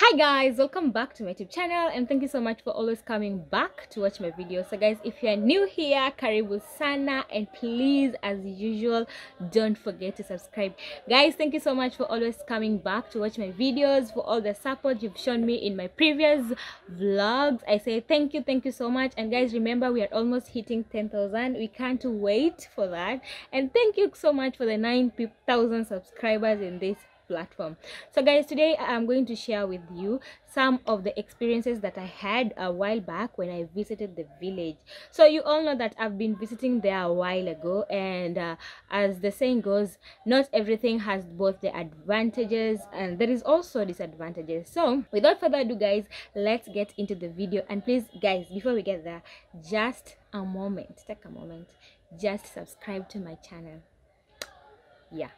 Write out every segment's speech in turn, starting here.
Hi guys, welcome back to my YouTube channel and thank you so much for always coming back to watch my videos. So guys, if you're new here, karibu sana, and please as usual don't forget to subscribe. Guys, thank you so much for always coming back to watch my videos, for all the support you've shown me in my previous vlogs. I say thank you so much. And guys, remember we are almost hitting 10,000. We can't wait for that. And thank you so much for the 9,000 subscribers in this platform. So guys, today I'm going to share with you some of the experiences that I had a while back when I visited the village. So you all know that I've been visiting there a while ago, and as the saying goes, not everything has both the advantages and there is also disadvantages. So without further ado guys, let's get into the video. And please guys, before we get there, just a moment, take a moment, just subscribe to my channel. Yeah,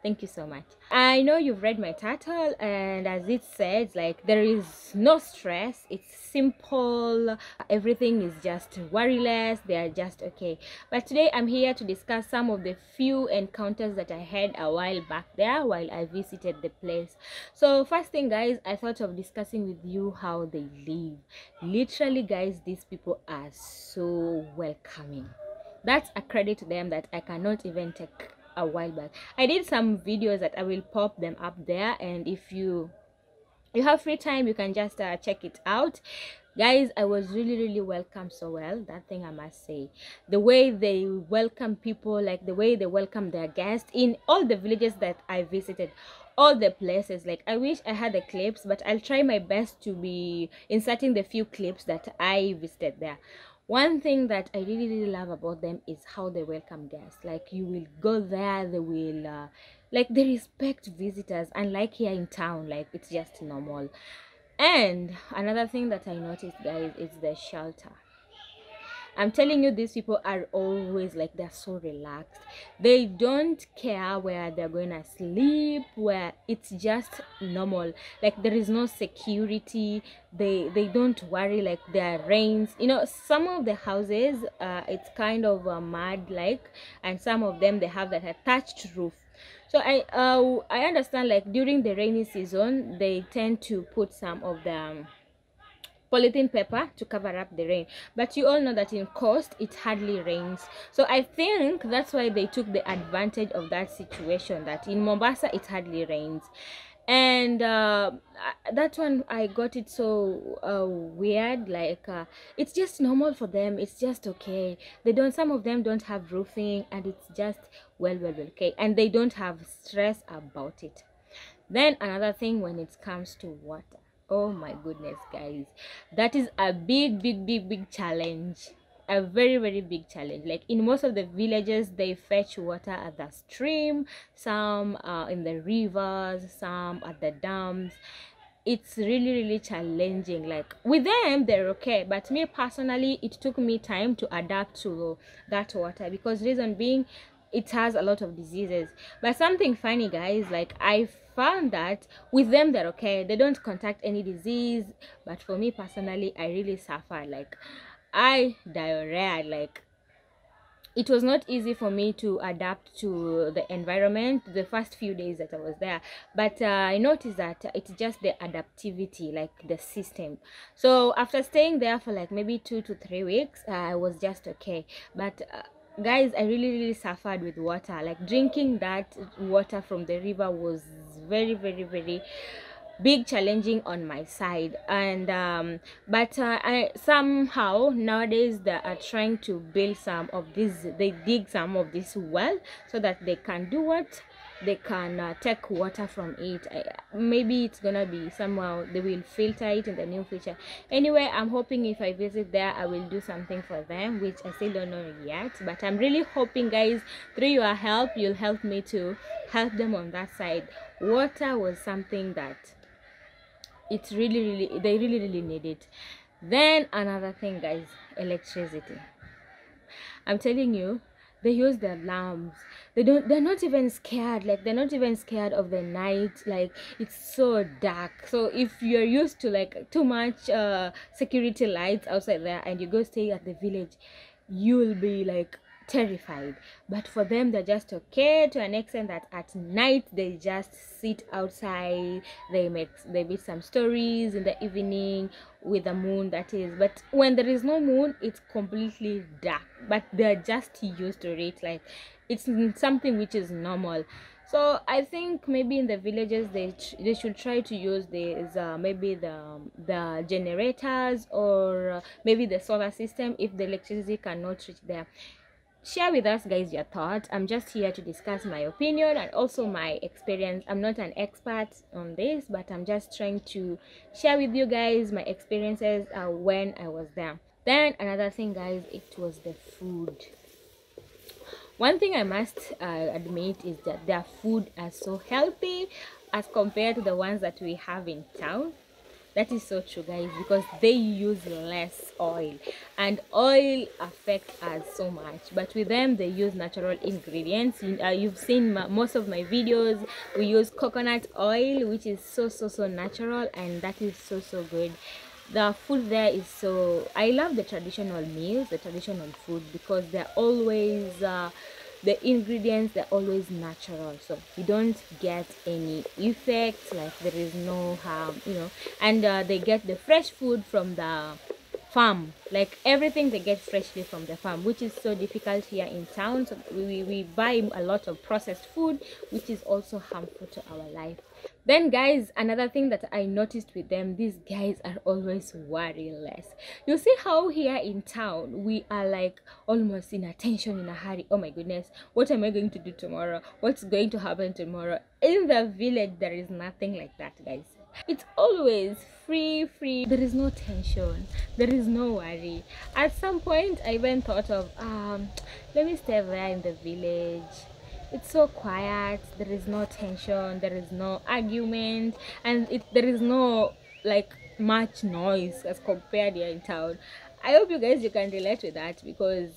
thank you so much. I know you've read my title, and as it says, like, there is no stress, it's simple, everything is just worryless, they are just okay. But today I'm here to discuss some of the few encounters that I had a while back there while I visited the place. So first thing guys, I thought of discussing with you how they live. Literally guys, these people are so welcoming. That's a credit to them that I cannot even take a while back. I did some videos that I will pop them up there, and if you have free time, you can just check it out. Guys, I was really welcomed so well. That thing I must say, the way they welcome people, like the way they welcome their guests in all the villages that I visited, all the places. Like, I wish I had the clips, but I'll try my best to be inserting the few clips that I visited there. One thing that I really love about them is how they welcome guests. Like, you will go there, they will like, they respect visitors, unlike here in town, like it's just normal. And another thing that I noticed guys is the shelter. I'm telling you, these people are always like, they're so relaxed. They don't care where they're going to sleep, where it's just normal. Like, there is no security. They don't worry like there rains. You know, some of the houses, it's kind of mud like, and some of them they have that attached roof. So I understand, like during the rainy season they tend to put some of the polythene paper to cover up the rain, but you all know that in coast it hardly rains. So I think that's why they took the advantage of that situation, that in Mombasa it hardly rains. And that one I got it so weird, like it's just normal for them, it's just okay. They don't, some of them don't have roofing, and it's just well okay, and they don't have stress about it. Then another thing, when it comes to water, oh my goodness guys, that is a big challenge, a very big challenge. Like, in most of the villages they fetch water at the stream, some in the rivers, some at the dams. It's really challenging. Like, with them they're okay, but me personally, it took me time to adapt to that water, because reason being, it has a lot of diseases. But something funny guys, like I found that with them they're okay, they don't contact any disease. But for me personally, I really suffer. Like, I diarrhea. Like, it was not easy for me to adapt to the environment the first few days that I was there. But I noticed that it's just the adaptivity, like the system. So after staying there for like maybe 2 to 3 weeks, I was just okay. But guys, I really suffered with water. Like, drinking that water from the river was very big challenging on my side. And but I somehow nowadays they are trying to build some of these, they dig some of this well, so that they can do what, they can take water from it. Maybe it's gonna be somehow they will filter it in the near future. Anyway, I'm hoping if I visit there I will do something for them, which I still don't know yet. But I'm really hoping guys, through your help, you'll help me to help them on that side. Water was something that it's really they really need it. Then another thing guys, electricity. I'm telling you, they use their lamps. They're not even scared. Like, they're not even scared of the night. Like, it's so dark. So if you're used to like too much security lights outside there, and you go stay at the village, you'll be like terrified. But for them, they're just okay, to an extent that at night they just sit outside, they make some stories in the evening with the moon, that is. But when there is no moon, it's completely dark, but they're just used to it, like it's something which is normal. So I think maybe in the villages they should try to use these maybe the generators, or maybe the solar system if the electricity cannot reach there. Share with us, guys, your thoughts. I'm just here to discuss my opinion and also my experience. I'm not an expert on this, but I'm just trying to share with you guys my experiences when I was there. Then another thing, guys, it was the food. One thing I must admit is that their food are so healthy as compared to the ones that we have in town. That is so true, guys, because they use less oil, and oil affects us so much, but with them they use natural ingredients. You've seen most of my videos. We use coconut oil, which is so natural, and that is so good. The food there is so, I love the traditional meals, the traditional food, because they're always the ingredients, they're always natural, so you don't get any effects, like there is no harm, you know. And they get the fresh food from the farm, like everything they get freshly from the farm, which is so difficult here in town. So we buy a lot of processed food, which is also harmful to our life. Then, guys, another thing that I noticed with them, these guys are always worryless. You see how here in town we are like almost in attention, in a hurry. Oh my goodness, what am I going to do tomorrow? What's going to happen tomorrow? In the village there is nothing like that, guys. It's always free. There is no tension, there is no worry. At some point I even thought of let me stay there in the village. It's so quiet, there is no tension, there is no argument, and there is no like much noise as compared here in town. I hope you guys, you can relate with that, because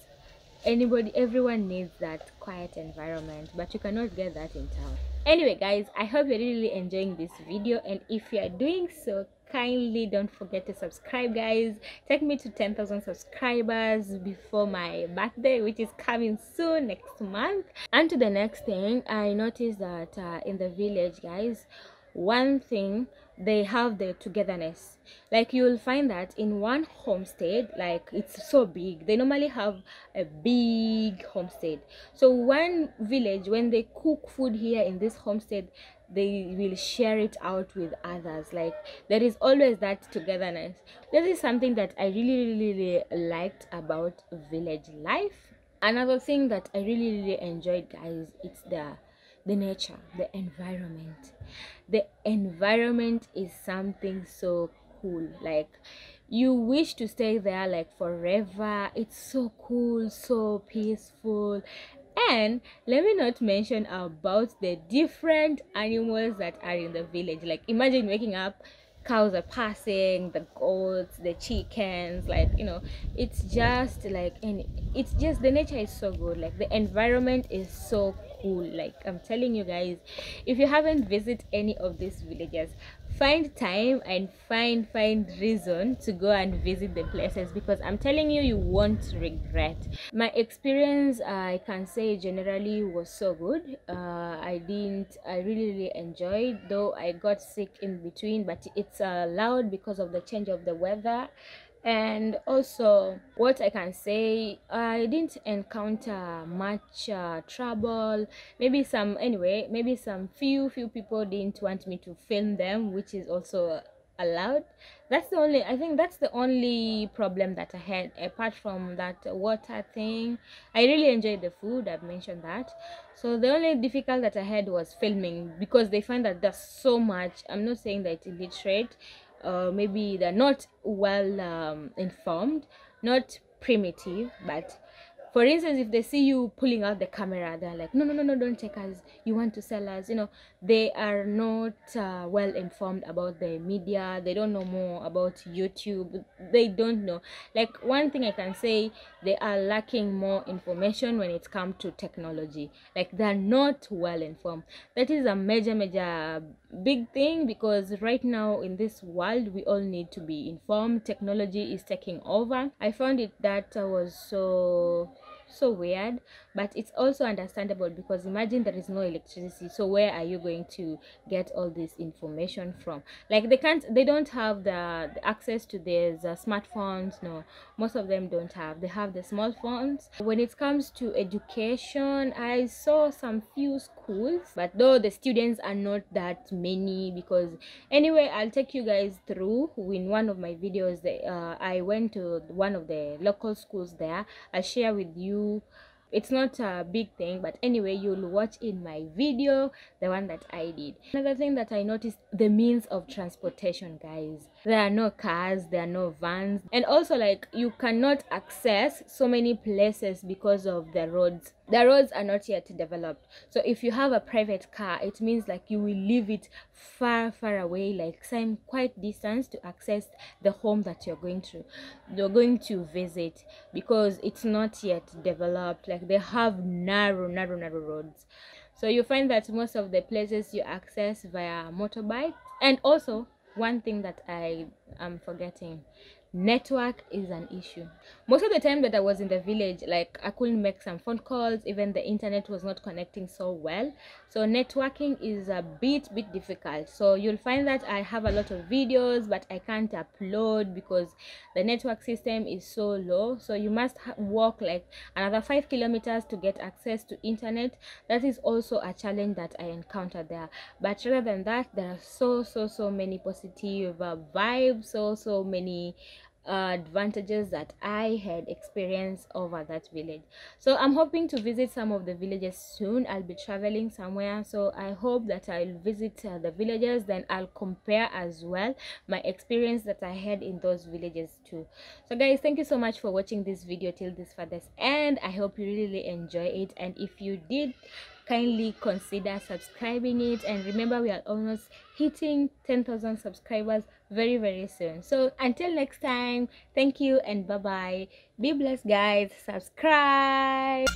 everyone needs that quiet environment, but you cannot get that in town. Anyway, guys, I hope you're really enjoying this video, and if you are doing so, kindly don't forget to subscribe, guys. Take me to 10,000 subscribers before my birthday, which is coming soon, next month. And to the next thing, I noticed that in the village, guys, one thing, they have the togetherness. Like you'll find that in one homestead, like it's so big, they normally have a big homestead. So one village, when they cook food here in this homestead, they will share it out with others. Like there is always that togetherness. This is something that I really liked about village life. Another thing that I really enjoyed, guys, it's the nature, the environment. The environment is something so cool, like you wish to stay there like forever. It's so cool, so peaceful. And let me not mention about the different animals that are in the village. Like imagine waking up, cows are passing, the goats, the chickens, like, you know, it's just like, and it's just, the nature is so good, like the environment is so cool. Like I'm telling you guys, if you haven't visited any of these villages, find time and find reason to go and visit the places, because I'm telling you, you won't regret. My experience, I can say, generally was so good. I really enjoyed, though I got sick in between, but it's allowed because of the change of the weather. And also, what I can say, I didn't encounter much trouble. Maybe some, anyway, maybe some few people didn't want me to film them, which is also allowed. That's the only, I think that's the only problem that I had. Apart from that water thing, I really enjoyed the food, I've mentioned that. So the only difficult that I had was filming, because they find that there's so much, I'm not saying that it's illiterate, maybe they're not well informed, not primitive, but for instance, if they see you pulling out the camera, they're like, no, don't take us, you want to sell us, you know. They are not well informed about the media. They don't know more about YouTube. They don't know, like, one thing I can say, they are lacking more information when it comes to technology. Like they're not well informed. That is a major big thing, because right now in this world we all need to be informed. Technology is taking over. I found it that was so so weird, but it's also understandable because imagine there is no electricity. So where are you going to get all this information from? Like they don't have the access to these smartphones. No, most of them don't have. They have the small phones. When it comes to education, I saw some few schools, but though the students are not that many, because anyway, I'll take you guys through in one of my videos. I went to one of the local schools there. I'll share with you. It's not a big thing, but anyway, you'll watch in my video, the one that I did. Another thing that I noticed, the means of transportation, guys. There are no cars, there are no vans, and also like you cannot access so many places because of the roads. The roads are not yet developed. So if you have a private car, it means like you will leave it far away, like some quite distance, to access the home that you're going to visit, because it's not yet developed. Like they have narrow roads. So you find that most of the places you access via motorbike. And also, one thing that I am forgetting, network is an issue. Most of the time that I was in the village, like I couldn't make some phone calls, even the internet was not connecting so well. So networking is a bit difficult. So you'll find that I have a lot of videos, but I can't upload because the network system is so low. So you must walk like another 5 kilometers to get access to internet. That is also a challenge that I encountered there. But rather than that, there are so many positive vibes, so many advantages that I had experienced over that village. So I'm hoping to visit some of the villages soon. I'll be traveling somewhere, so I hope that I'll visit the villages, then I'll compare as well my experience that I had in those villages too. So guys, thank you so much for watching this video till this farthest end. I hope you really enjoy it, and if you did, kindly consider subscribing it. And remember, we are almost hitting 10,000 subscribers very soon. So until next time, thank you and bye bye. Be blessed, guys. Subscribe.